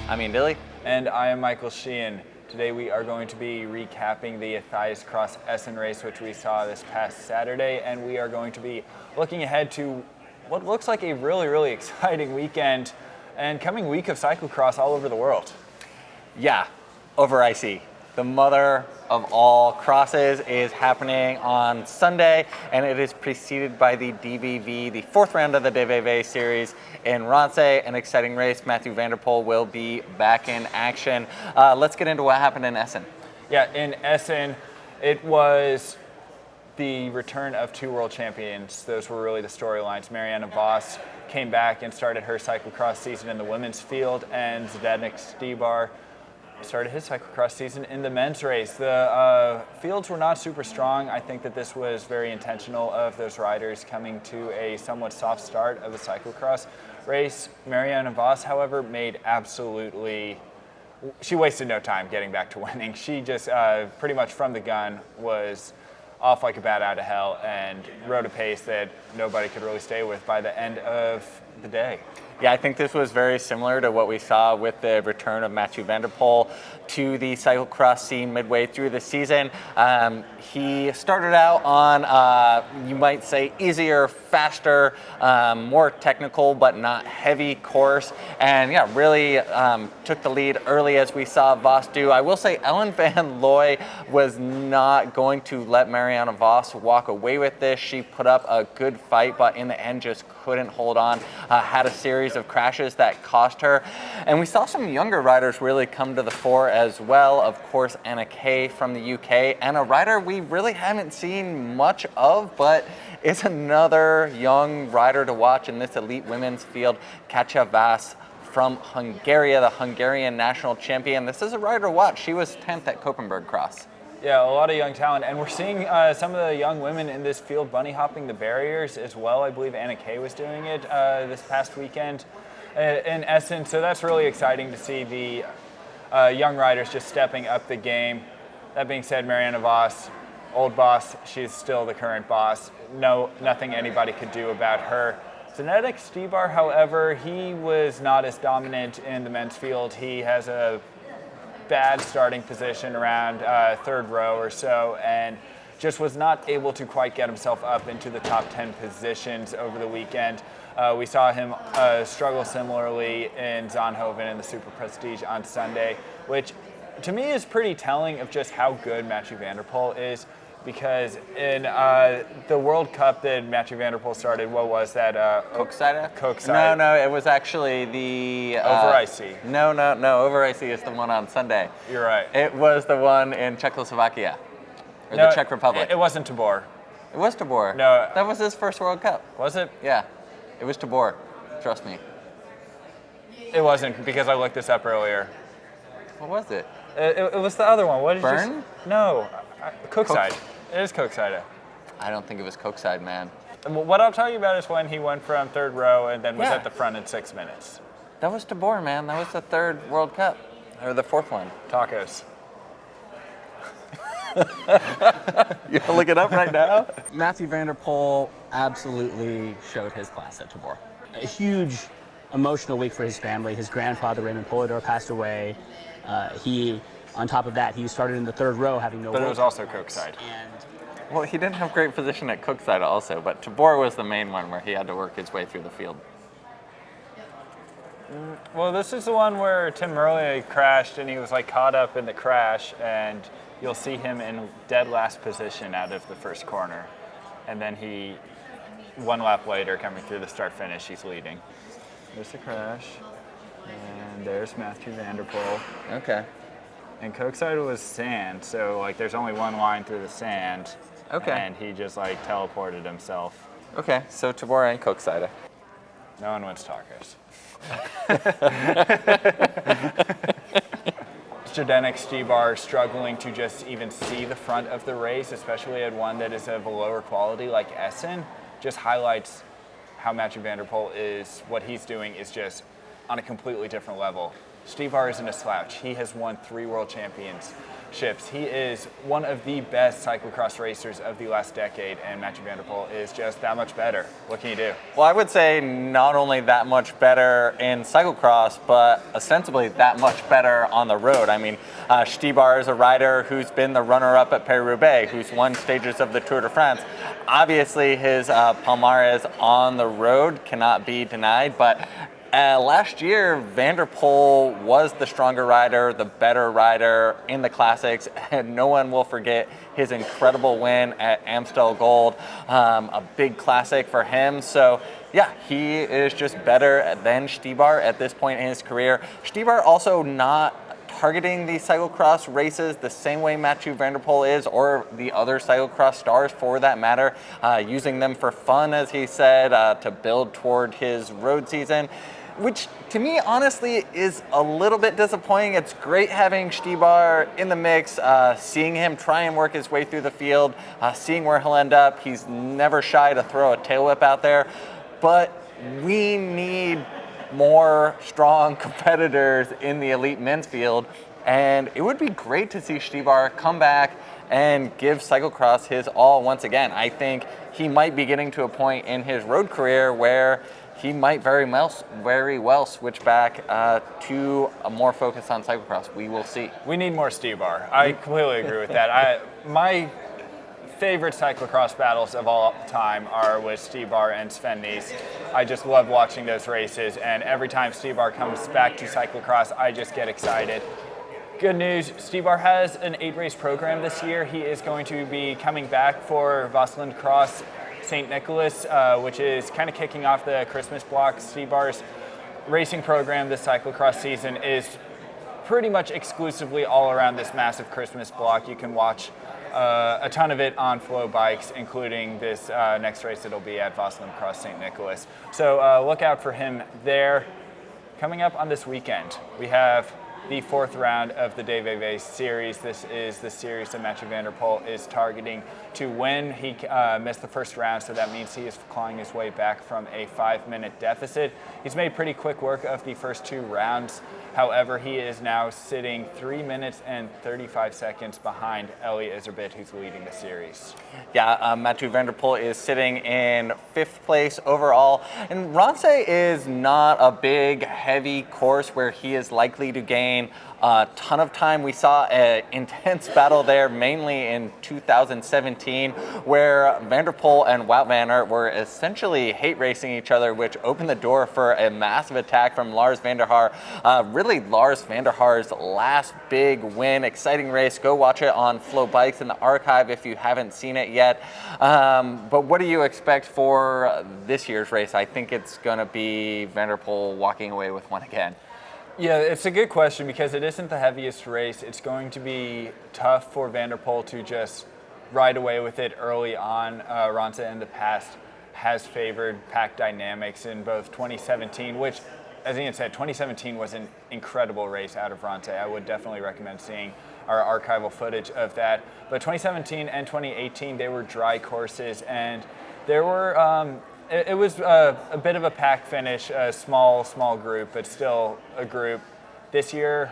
Dille. And I am Michael Sheehan. Today we are going to be recapping the Ethias Cross Essen race, which we saw this past Saturday, and we are going to be looking ahead to what looks like a really, really exciting weekend and coming week of cyclocross all over the world. Yeah, Overijse, the mother of all crosses, is happening on Sunday, and it is preceded by the DVV, the fourth round of the DVV series in Ronse, an exciting race. Mathieu van der Poel will be back in action. Let's get into what happened in Essen. Yeah, in Essen, it was the return of two world champions. Those were really the storylines. Marianne Vos came back and started her cyclocross season in the women's field, and Zdeněk Štýbar started his cyclocross season in the men's race. The fields were not super strong. I think that this was very intentional of those riders coming to a somewhat soft start of the cyclocross race. Marianne Vos, however, she wasted no time getting back to winning. She just pretty much from the gun was off like a bat out of hell and rode a pace that nobody could really stay with by the end of the day. Yeah, I think this was very similar to what we saw with the return of Mathieu van der Poel to the cyclocross scene midway through the season. He started out on, you might say, easier, faster, more technical but not heavy course, and yeah, really took the lead early as we saw Vos do. I will say Ellen van Looy was not going to let Marianne Vos walk away with this. She put up a good fight, but in the end just couldn't hold on, had a series of crashes that cost her. And we saw some younger riders really come to the fore as well. Of course, Anna Kay from the UK, and a rider we really haven't seen much of, but is another young rider to watch in this elite women's field, Katja Vass from Hungary, the Hungarian national champion. This is a rider to watch. She was 10th at Koppenberg Cross. Yeah, a lot of young talent, and we're seeing some of the young women in this field bunny hopping the barriers as well. I believe Anna Kay was doing it this past weekend in Essen, so that's really exciting to see the young riders just stepping up the game. That being said, Marianne Vos, old boss, she's still the current boss. Nothing anybody could do about her. Zdeněk Štýbar, however, he was not as dominant in the men's field. He has a bad starting position around third row or so, and just was not able to quite get himself up into the top 10 positions over the weekend. We saw him struggle similarly in Zonhoven in the Super Prestige on Sunday, which to me is pretty telling of just how good Mathieu van der Poel is, because in the World Cup that Mathieu van der Poel started, what was that? Koksijde? No, it was actually the... Overijse. No, Overijse is the one on Sunday. You're right. It was the one in Czechoslovakia, or the Czech Republic. It wasn't Tabor. It was Tabor. No. That was his first World Cup. Was it? Yeah, it was Tabor. Trust me. It wasn't, because I looked this up earlier. What was it? It was the other one. What did Bern? you... No. Koksijde. It is Koksijde. I don't think it was Koksijde, man. What I'm talking about is when he went from third row and then was at the front in 6 minutes. That was Tabor, man. That was the third World Cup. Or the fourth one. Tacos. You wanna look it up right now? Mathieu van der Poel absolutely showed his class at Tabor. A huge emotional week for his family. His grandfather, Raymond Polidor, passed away. On top of that, he started in the third row, having no. But it was also Koksijde. Well, he didn't have great position at Koksijde also, but Tabor was the main one where he had to work his way through the field. Well, this is the one where Tim Merlier crashed, and he was caught up in the crash, and you'll see him in dead last position out of the first corner, and then he, 1 lap later, coming through the start-finish, he's leading. There's the crash, and there's Mathieu van der Poel. Okay. And Koksijde was sand, so there's only one line through the sand. Okay. And he just teleported himself. Okay, so Tabor and Koksijde. No one wins tacos. Zdeněk Štýbar struggling to just even see the front of the race, especially at one that is of a lower quality like Essen, just highlights how Mathieu van der Poel is, what he's doing is just on a completely different level. Štýbar isn't a slouch. He has won 3 world champions championships. He is one of the best cyclocross racers of the last decade, and Mathieu van der Poel is just that much better. What can you do? Well, I would say not only that much better in cyclocross, but ostensibly that much better on the road. I mean, Stybar is a rider who's been the runner-up at Paris-Roubaix, who's won stages of the Tour de France. Obviously, his palmarès on the road cannot be denied, but last year, Van der Poel was the stronger rider, the better rider in the classics, and no one will forget his incredible win at Amstel Gold, a big classic for him. So, yeah, he is just better than Stybar at this point in his career. Stybar also not targeting the cyclocross races the same way Mathieu van der Poel is, or the other cyclocross stars for that matter, using them for fun, as he said, to build toward his road season, which to me honestly is a little bit disappointing. It's great having Stybar in the mix, seeing him try and work his way through the field, seeing where he'll end up. He's never shy to throw a tail whip out there, but we need more strong competitors in the elite men's field, and it would be great to see Stybar come back and give cyclocross his all once again. I think he might be getting to a point in his road career where he might very well switch back to a more focus on cyclocross. We will see. We need more Stybar. I completely agree with that. My favorite cyclocross battles of all time are with Stybar and Sven Nys. I just love watching those races, and every time Stybar comes back to cyclocross, I just get excited. Good news, Stybar has an 8-race program this year. He is going to be coming back for Vlaamse Cross St. Nicholas, which is kind of kicking off the Christmas block. Stybar's racing program this cyclocross season is pretty much exclusively all around this massive Christmas block. You can watch a ton of it on FloBikes, including this next race that'll be at Vlaamse Cross St. Nicholas. So look out for him there. Coming up on this weekend, we have the 4th round of the DVV series. This is the series that Mathieu van der Poel is targeting to win. He missed the first round, so that means he is clawing his way back from a 5-minute deficit. He's made pretty quick work of the first 2 rounds. However, he is now sitting 3 minutes and 35 seconds behind Eli Iserbyt, who's leading the series. Yeah, Mathieu van der Poel is sitting in 5th place overall. And Ronse is not a big, heavy course where he is likely to gain a ton of time. We saw an intense battle there, mainly in 2017, where Van der Poel and Wout van Aert were essentially hate racing each other, which opened the door for a massive attack from Lars van der Haar. Really, Lars van der Haar's last big win. Exciting race. Go watch it on FloBikes in the archive if you haven't seen it yet. But what do you expect for this year's race? I think it's going to be Van der Poel walking away with one again. Yeah, it's a good question because it isn't the heaviest race. It's going to be tough for Van der Poel to just ride away with it early on. Ronse in the past has favored pack dynamics in both 2017, which, as Ian said, 2017 was an incredible race out of Ronse. I would definitely recommend seeing our archival footage of that. But 2017 and 2018, they were dry courses, and there were it was a bit of a pack finish, a small group, but still a group. This year,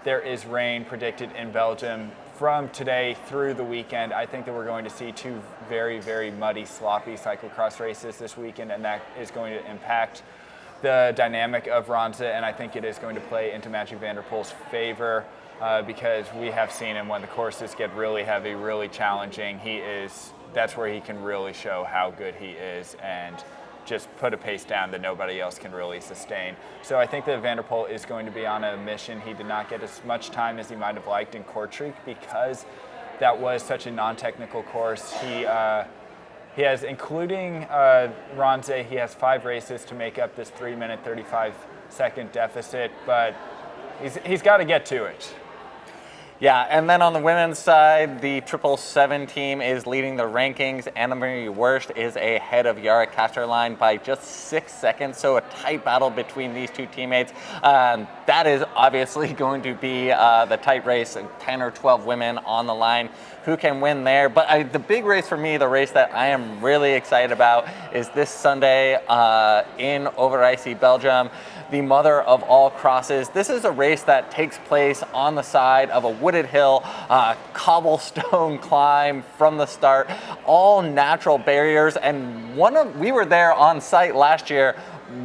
there is rain predicted in Belgium from today through the weekend. I think that we're going to see 2 very, very muddy, sloppy cyclocross races this weekend, and that is going to impact the dynamic of Ronse, and I think it is going to play into Mathieu van der Poel's favor because we have seen him when the courses get really heavy, really challenging. That's where he can really show how good he is and just put a pace down that nobody else can really sustain. So I think that Van der Poel is going to be on a mission. He did not get as much time as he might have liked in Kortrijk because that was such a non-technical course. He has, including Ronse, he has 5 races to make up this 3-minute, 35-second deficit, but he's got to get to it. Yeah, and then on the women's side, the 777 team is leading the rankings. Annemarie Wurst is ahead of Yara Kasterlein by just 6 seconds, so a tight battle between these 2 teammates. That is obviously going to be the tight race, 10 or 12 women on the line. Who can win there? But the big race for me, the race that I am really excited about, is this Sunday in Overijse, Belgium. the mother of all crosses. This is a race that takes place on the side of a wooded hill, cobblestone climb from the start, all natural barriers, and we were there on site last year.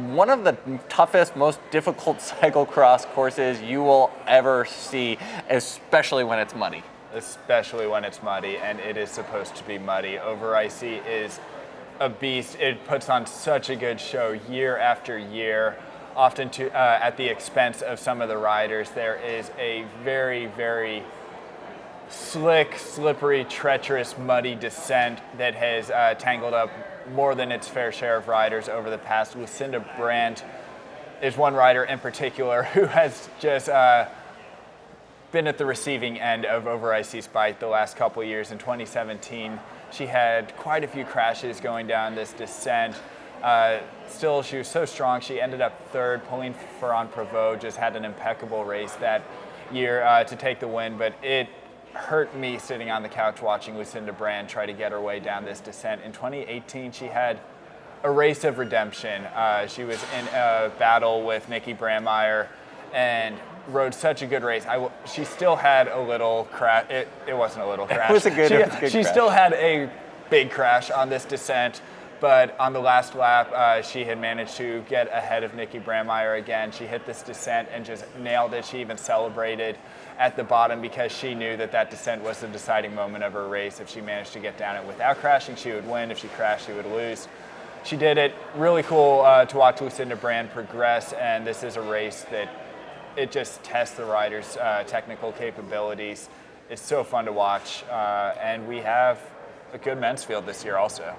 One of the toughest, most difficult cyclocross courses you will ever see, especially when it's muddy. Especially when it's muddy, and it is supposed to be muddy. Overijse is a beast. It puts on such a good show year after year, often at the expense of some of the riders. There is a very, very slick, slippery, treacherous, muddy descent that has tangled up more than its fair share of riders over the past. Lucinda Brand is one rider in particular who has just been at the receiving end of Overijse's bite the last couple of years. In 2017, she had quite a few crashes going down this descent. Still, she was so strong. She ended up third. Pauline Ferrand-Prévot just had an impeccable race that year to take the win, but it hurt me sitting on the couch watching Lucinda Brand try to get her way down this descent. In 2018, she had a race of redemption. She was in a battle with Nikki Brandmeier and rode such a good race. She still had a little crash. It wasn't a little crash. It was a good She crash. still had a big crash on this descent, but on the last lap, she had managed to get ahead of Nikki Brandmeier again. She hit this descent and just nailed it. She even celebrated at the bottom because she knew that descent was the deciding moment of her race. If she managed to get down it without crashing, she would win. If she crashed, she would lose. She did it. Really cool to watch Lucinda Brand progress, and this is a race that it just tests the riders' technical capabilities. It's so fun to watch, and we have a good men's field this year also.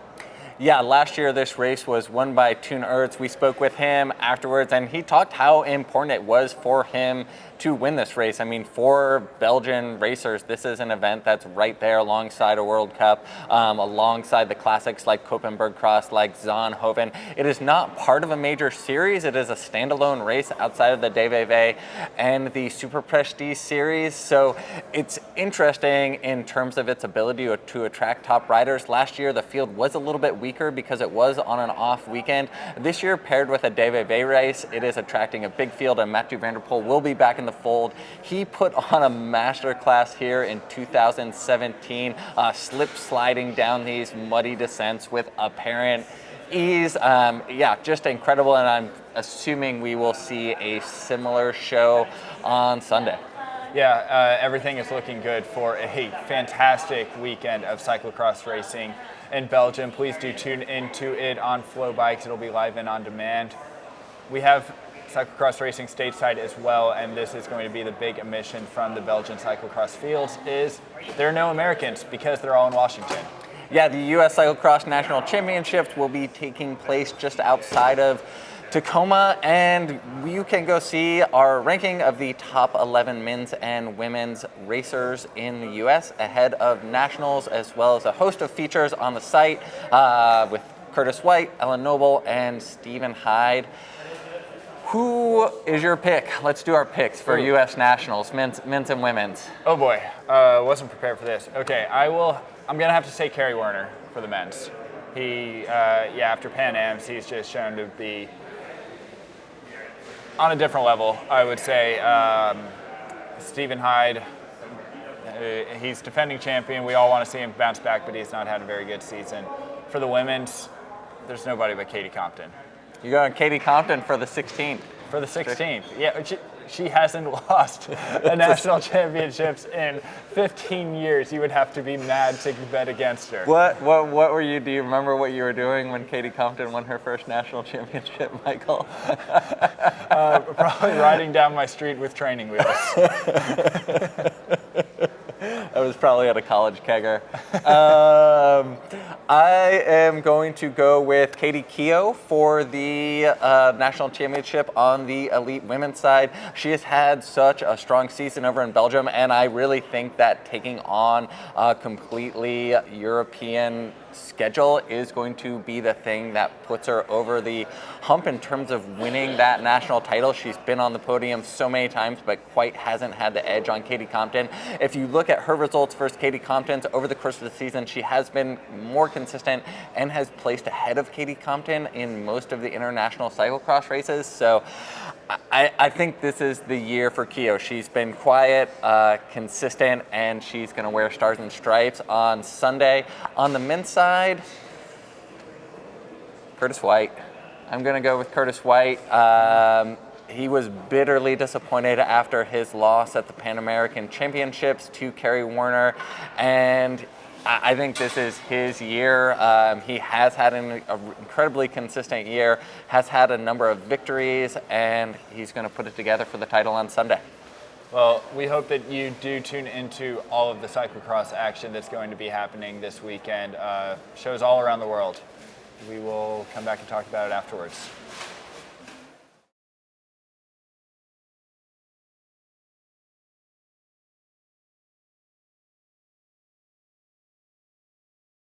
Yeah, last year this race was won by Toon Ertz. We spoke with him afterwards, and he talked how important it was for him to win this race. I mean, for Belgian racers, this is an event that's right there alongside a World Cup, alongside the classics like Koppenberg Cross, like Zonhoven. It is not part of a major series. It is a standalone race outside of the DVV and the Super Prestige series. So it's interesting in terms of its ability to attract top riders. Last year, the field was a little bit weaker because it was on an off weekend. This year, paired with a DVV race, it is attracting a big field, and Mathieu van der Poel will be back in the fold. He put on a masterclass here in 2017, slip sliding down these muddy descents with apparent ease. Yeah, just incredible, and I'm assuming we will see a similar show on Sunday. Yeah, everything is looking good for a fantastic weekend of cyclocross racing in Belgium. Please do tune into it on FloBikes. It'll be live and on demand. We have cyclocross racing stateside as well, and this is going to be the big omission from the Belgian cyclocross fields is there are no Americans because they're all in Washington. Yeah, the U.S. Cyclocross National Championships will be taking place just outside of Tacoma, and you can go see our ranking of the top 11 men's and women's racers in the U.S. ahead of nationals, as well as a host of features on the site with Curtis White, Ellen Noble, and Stephen Hyde. Who is your pick? Let's do our picks for U.S. nationals, men's and women's. Oh boy, wasn't prepared for this. Okay, I'm gonna have to say Kerry Werner for the men's. He, after Pan Am's, he's just shown to be on a different level, I would say. Stephen Hyde, he's defending champion. We all want to see him bounce back, but he's not had a very good season. For the women's, there's nobody but Katie Compton. You're going Katie Compton for the 16th. For the 16th. Yeah, she hasn't lost a national championships in 15 years. You would have to be mad to bet against her. What were you? Do you remember what you were doing when Katie Compton won her first national championship, Michael? Probably riding down my street with training wheels. I was probably at a college kegger. I am going to go with Katie Keough for the national championship on the elite women's side. She has had such a strong season over in Belgium, and I really think that taking on a completely European schedule is going to be the thing that puts her over the hump in terms of winning that national title. She's been on the podium so many times, but quite hasn't had the edge on Katie Compton. If you look at her results versus Katie Compton's over the course of the season, she has been more consistent and has placed ahead of Katie Compton in most of the international cyclocross races. So I think this is the year for Keo. She's been quiet, consistent, and she's going to wear stars and stripes on Sunday. On the men's side, Curtis White. I'm going to go with Curtis White. He was bitterly disappointed after his loss at the Pan American Championships to Kerry Warner, and I think this is his year. He has had an incredibly consistent year, has had a number of victories, and he's going to put it together for the title on Sunday. Well, we hope that you do tune into all of the cyclocross action that's going to be happening this weekend. Shows all around the world. We will come back and talk about it afterwards.